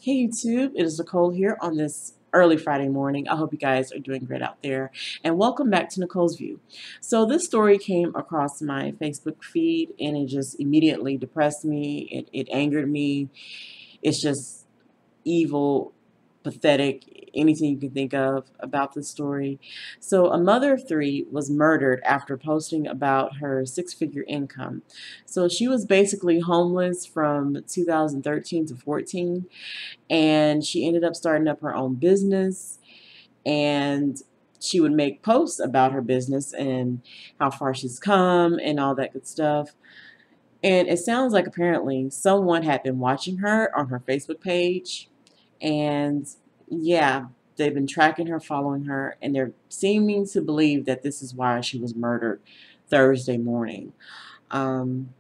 Hey YouTube, it is Nicole here on this early Friday morning. I hope you guys are doing great out there, and welcome back to Nicole's View. So this story came across my Facebook feed and it just immediately depressed me. It angered me. It's just evil, pathetic, anything you can think of about this story. So, a mother of three was murdered after posting about her six-figure income. So, she was basically homeless from 2013 to 14, and she ended up starting up her own business, and she would make posts about her business and how far she's come and all that good stuff. And it sounds like apparently someone had been watching her on her Facebook page, and yeah, they've been tracking her, following her, and they're seeming to believe that this is why she was murdered Thursday morning. Um,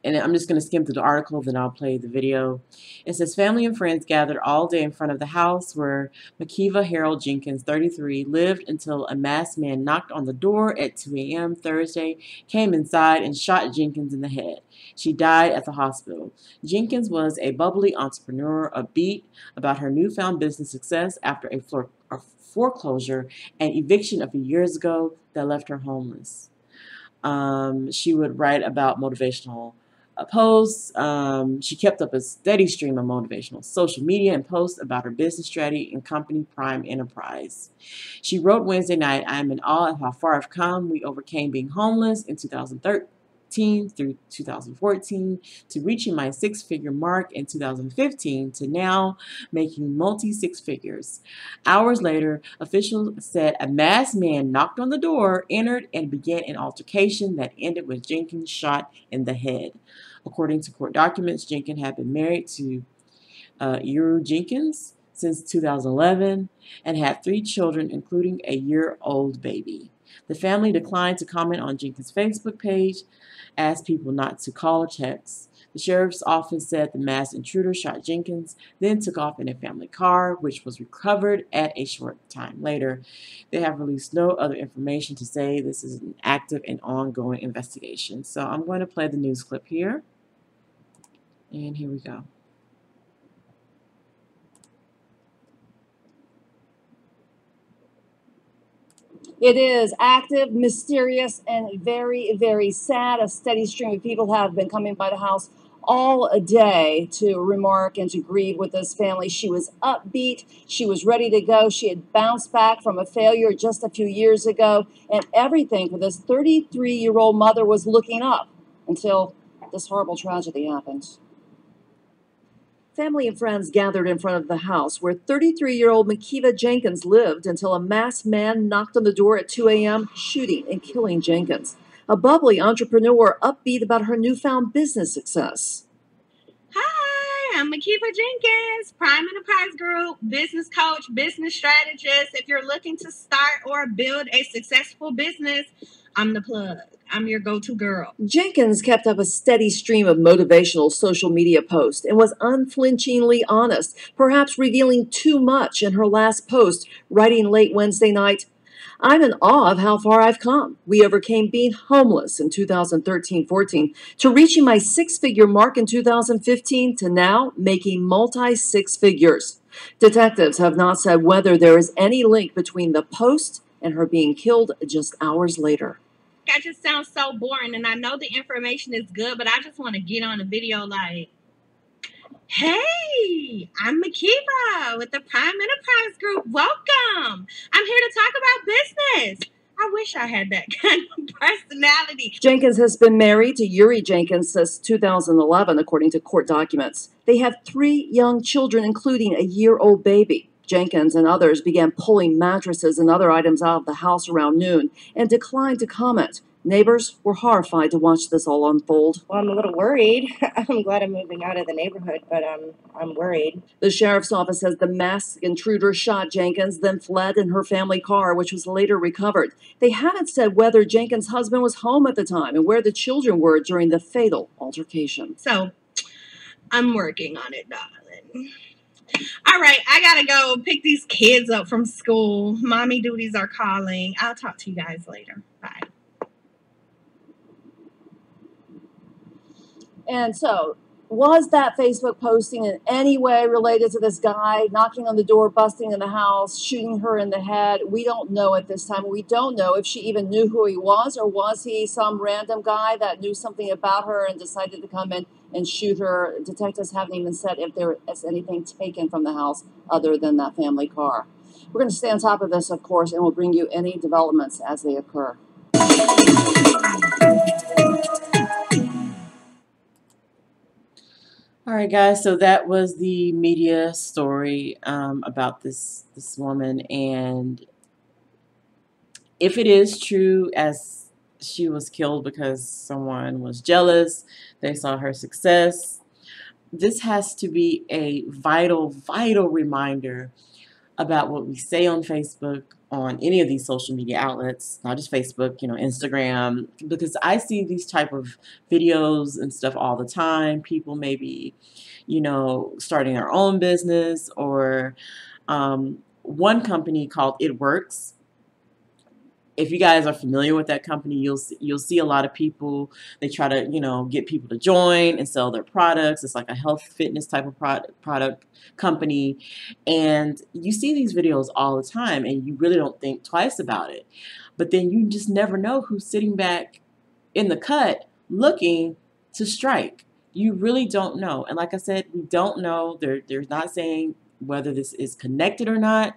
and I'm just going to skim through the article, then I'll play the video. It says, family and friends gathered all day in front of the house where Makeva Jenkins, 33, lived until a masked man knocked on the door at 2 a.m. Thursday, came inside, and shot Jenkins in the head. She died at the hospital. Jenkins was a bubbly entrepreneur, upbeat about her newfound business success after a foreclosure and eviction a few years ago that left her homeless. She would write about motivational posts. She kept up a steady stream of motivational social media and posts about her business strategy and company Prime Enterprise. She wrote Wednesday night, I am in awe of how far I've come. We overcame being homeless in 2013 through 2014 to reaching my six-figure mark in 2015 to now making multi-six figures. Hours later, officials said a masked man knocked on the door, entered, and began an altercation that ended with Jenkins shot in the head. According to court documents, Jenkins had been married to Jenkins since 2011 and had three children, including a year-old baby. The family declined to comment on Jenkins' Facebook page, asked people not to call or text. The sheriff's office said the masked intruder shot Jenkins, then took off in a family car, which was recovered at a short time later. They have released no other information to say this is an active and ongoing investigation. So I'm going to play the news clip here. And here we go. It is active, mysterious, and very, very sad. A steady stream of people have been coming by the house all day to remark and to grieve with this family. She was upbeat. She was ready to go. She had bounced back from a failure just a few years ago, and everything for this 33-year-old mother was looking up until this horrible tragedy happened. Family and friends gathered in front of the house where 33-year-old Makeva Jenkins lived until a masked man knocked on the door at 2 a.m., shooting and killing Jenkins. A bubbly entrepreneur upbeat about her newfound business success. Hi, I'm Makeva Jenkins, Prime Enterprise Group, business coach, business strategist. If you're looking to start or build a successful business, I'm the plug. I'm your go-to girl. Jenkins kept up a steady stream of motivational social media posts and was unflinchingly honest, perhaps revealing too much in her last post, writing late Wednesday night, I'm in awe of how far I've come. We overcame being homeless in 2013-14 to reaching my six-figure mark in 2015 to now making multi-six figures. Detectives have not said whether there is any link between the post and her being killed just hours later. I just sound so boring, and I know the information is good, but I just want to get on a video like, hey, I'm Makeva with the Prime Enterprise Group. Welcome. I'm here to talk about business. I wish I had that kind of personality. Jenkins has been married to Yuri Jenkins since 2011, according to court documents. They have three young children, including a year-old baby. Jenkins and others began pulling mattresses and other items out of the house around noon and declined to comment. Neighbors were horrified to watch this all unfold. Well, I'm a little worried. I'm glad I'm moving out of the neighborhood, but I'm worried. The sheriff's office says the masked intruder shot Jenkins, then fled in her family car, which was later recovered. They haven't said whether Jenkins' husband was home at the time and where the children were during the fatal altercation. So, I'm working on it, darling. All right, I gotta go pick these kids up from school. Mommy duties are calling. I'll talk to you guys later. Bye. And so Was that Facebook posting in any way related to this guy knocking on the door, busting in the house, shooting her in the head? We don't know at this time. We don't know if she even knew who he was, or was he some random guy that knew something about her and decided to come in and shoot her. Detectives haven't even said if there is anything taken from the house other than that family car. We're going to stay on top of this, of course, and we'll bring you any developments as they occur. All right, guys. So that was the media story about this woman, and if it is true as she was killed because someone was jealous, they saw her success, this has to be a vital reminder about what we say on Facebook, on any of these social media outlets, not just Facebook, Instagram, because I see these type of videos and stuff all the time. People maybe, starting their own business, or one company called It Works. If you guys are familiar with that company, you'll see a lot of people. They try to get people to join and sell their products. It's like a health fitness type of product company, and you see these videos all the time, and you really don't think twice about it. But then you just never know who's sitting back in the cut looking to strike. You really don't know, and like I said, we don't know. They're not saying whether this is connected or not,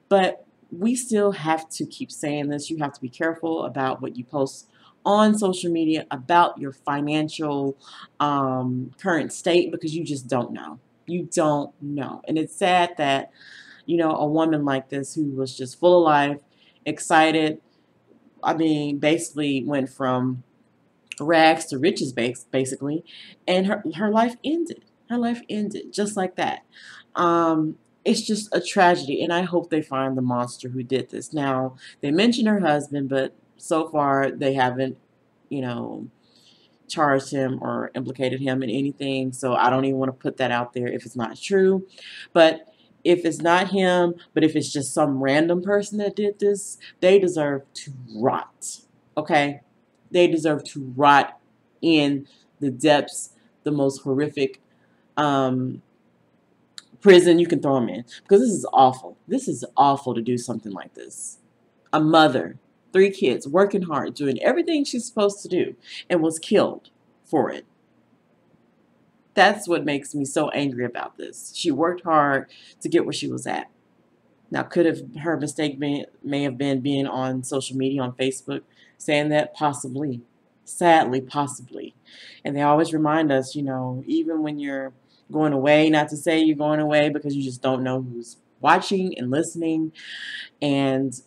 but we still have to keep saying this. You have to be careful about what you post on social media about your financial current state, because you just don't know. You don't know. And it's sad that, a woman like this who was just full of life, excited, basically went from rags to riches, basically, and her life ended. Her life ended just like that. It's just a tragedy, and I hope they find the monster who did this. Now, they mentioned her husband, but so far they haven't, charged him or implicated him in anything, so I don't even want to put that out there if it's not true. But if it's not him, but if it's just some random person that did this, they deserve to rot, okay? They deserve to rot in the depths, the most horrific prison you can throw them in, because this is awful. This is awful to do something like this. A mother, 3 kids, working hard, doing everything she's supposed to do, and was killed for it. That's what makes me so angry about this. She worked hard to get where she was at. Now, her mistake may have been being on social media, on Facebook, saying that? Possibly. Sadly, possibly. And they always remind us, even when you're going away, not to say you're going away, because you just don't know who's watching and listening. And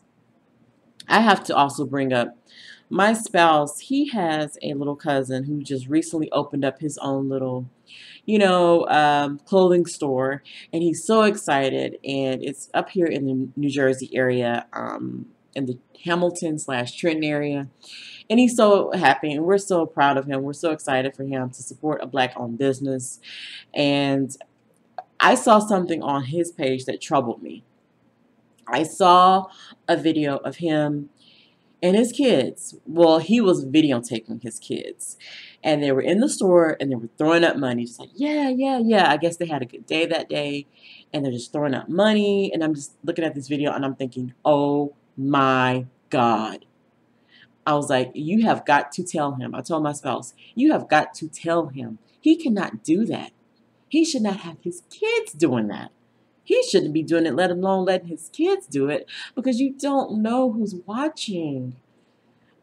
I have to also bring up my spouse. He has a little cousin who just recently opened up his own little clothing store, and he's so excited, and it's up here in the New Jersey area, in the Hamilton/Trenton area, and he's so happy, and we're so proud of him. We're so excited for him to support a Black-owned business, and I saw something on his page that troubled me. I saw a video of him and his kids. Well, he was videotaping his kids, and they were in the store, and they were throwing up money, just like, yeah. I guess they had a good day that day, and they're just throwing up money. And I'm just looking at this video, and I'm thinking, oh my God. I was like, you have got to tell him. I told my spouse, you have got to tell him. He cannot do that. He should not have his kids doing that. He shouldn't be doing it, let alone letting his kids do it, because you don't know who's watching.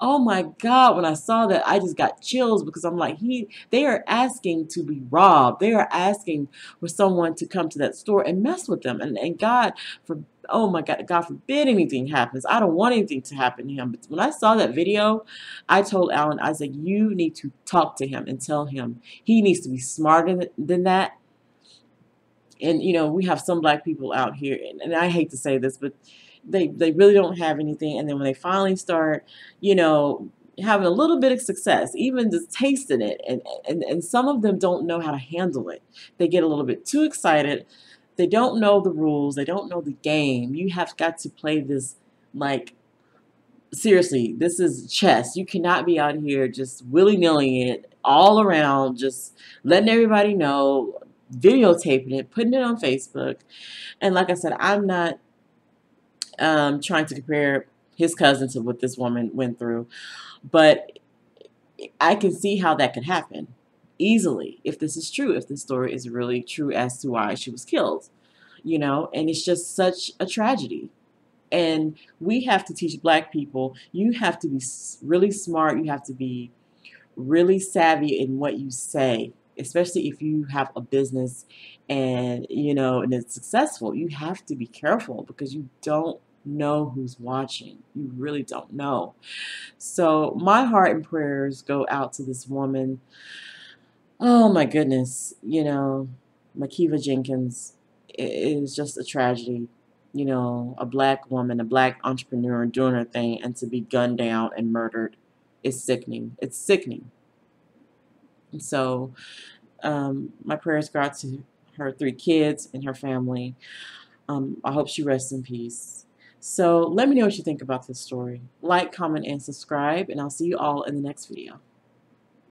Oh my God, when I saw that, I just got chills, because I'm like, they are asking to be robbed. They are asking for someone to come to that store and mess with them. And oh my God, God forbid anything happens. I don't want anything to happen to him. But when I saw that video, I told Alan, I said, you need to talk to him and tell him he needs to be smarter than that. And, we have some Black people out here, and I hate to say this, but they really don't have anything. And then when they finally start, having a little bit of success, even just tasting it, and some of them don't know how to handle it. They get a little bit too excited. They don't know the rules. They don't know the game. You have got to play this like, seriously, this is chess. You cannot be out here just willy-nilly it all around, just letting everybody know, videotaping it, putting it on Facebook. And like I said, I'm not trying to compare his cousin to what this woman went through, but I can see how that could happen easily if this is true, if the story is really true as to why she was killed, and it's just such a tragedy. And we have to teach Black people, you have to be really smart, you have to be really savvy in what you say, especially if you have a business and it's successful. You have to be careful because you don't know who's watching. You really don't know. So my heart and prayers go out to this woman. Oh my goodness, Makeva Jenkins. It is just a tragedy. A Black woman, a Black entrepreneur doing her thing, and to be gunned down and murdered is sickening. It's sickening. And so my prayers go out to her 3 kids and her family. I hope she rests in peace. So let me know what you think about this story. Like, comment, and subscribe, and I'll see you all in the next video.